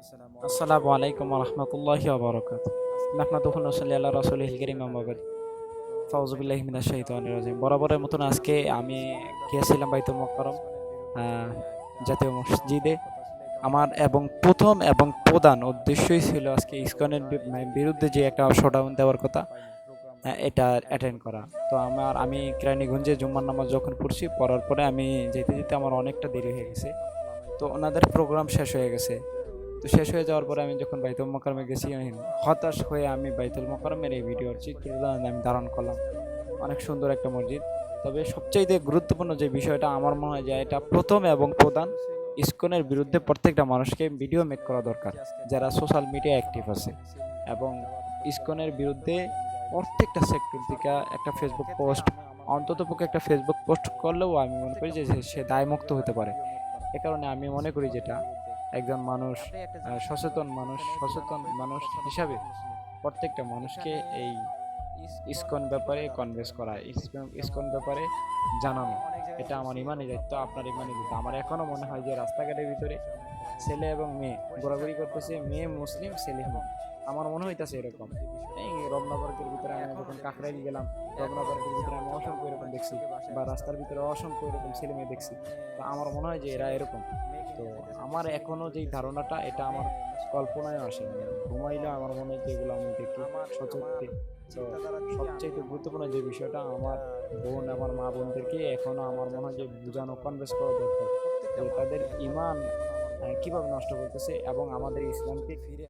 আসসালামু আলাইকুম ওয়া রাহমাতুল্লাহি ওয়া বারাকাতুহু। নাহমাদুহু ওয়া নুসাল্লি আলা রাসূলিহিল কারীম, আম্মা বাদ। ফাউযু বিল্লাহি মিনাশ শাইতানির রাজিম। বরাবরের মতন আজকে আমি গিয়েছিলাম বাইতুল মুকাররম জাতীয় মসজিদে। আমার এবং প্রথম এবং প্রধান উদ্দেশ্যই ছিল আজকে ইসকনের বিরুদ্ধে যে একটা শোডাউন দেওয়ার কথা, এটা অ্যাটেন্ড করা। তো আমি কেরানীগঞ্জে জুম্মার নামাজ যখন পড়ছি, পড়ার পরে আমি যেতে যেতে আমার অনেকটা দেরি হয়ে গেছে। তো ওনাদের প্রোগ্রাম শেষ হয়ে গেছে। তো শেষ হয়ে যাওয়ার পরে আমি যখন বাইতুল মোকাররমে গেছি, আমি হতাশ হয়ে আমি বাইতুল মোকাররমের এই ভিডিওর চিত্রটা আমি ধারণ করলাম। অনেক সুন্দর একটা মসজিদ। তবে সবচাইতে গুরুত্বপূর্ণ যে বিষয়টা আমার মনে হয় যে এটা প্রথম এবং প্রধান, ইসকনের বিরুদ্ধে প্রত্যেকটা মানুষকে ভিডিও মেক করা দরকার, যারা সোশ্যাল মিডিয়া অ্যাক্টিভ আছে। এবং ইসকনের বিরুদ্ধে প্রত্যেকটা সেক্টর থেকে একটা ফেসবুক পোস্ট, অন্ততপক্ষে একটা ফেসবুক পোস্ট করলেও আমি মনে করি যে সে দায়মুক্ত হতে পারে। এ কারণে আমি মনে করি যেটা একজন মানুষ, সচেতন মানুষ হিসাবে প্রত্যেকটা মানুষকে এই ইসকন ব্যাপারে কনভেন্স করা, ইসকন ব্যাপারে জানানো, এটা আমার ইমানি দায়িত্ব, আপনার ইমানি দায়িত্ব। আমার এখনো মনে হয় যে রাস্তাঘাটের ভিতরে ছেলে এবং মেয়ে ঘোরাঘুরি করতেছে, মেয়ে মুসলিম ছেলে হিন্দু। আমার মনে হইতেছে এরকম। এই রমনা পার্কের ভিতরে আমি যখন কাকরাইল গেলাম, রমনা পার্কের ভিতরে আমি অসংখ্য এরকম দেখছি, বা রাস্তার ভিতরে অসংখ্য এরকম ছেলে মেয়ে দেখছি। তো আমার মনে হয় যে এরা এরকম। তো আমার এখনো যেই ধারণাটা, এটা আমার কল্পনায় আসে, ঘুমাইলে আমার মনে হয় যে এগুলো আমি দেখি সচক্ষে। তো সবচেয়ে গুরুত্বপূর্ণ যে বিষয়টা, আমার বোন, আমার মা বোনদেরকে এখনো আমার মনে হয় যে বোঝানো, কনভেন্স করা দরকার যে তাদের ইমান কিভাবে নষ্ট করতেছে এবং আমাদের ইসলামকে ফিরে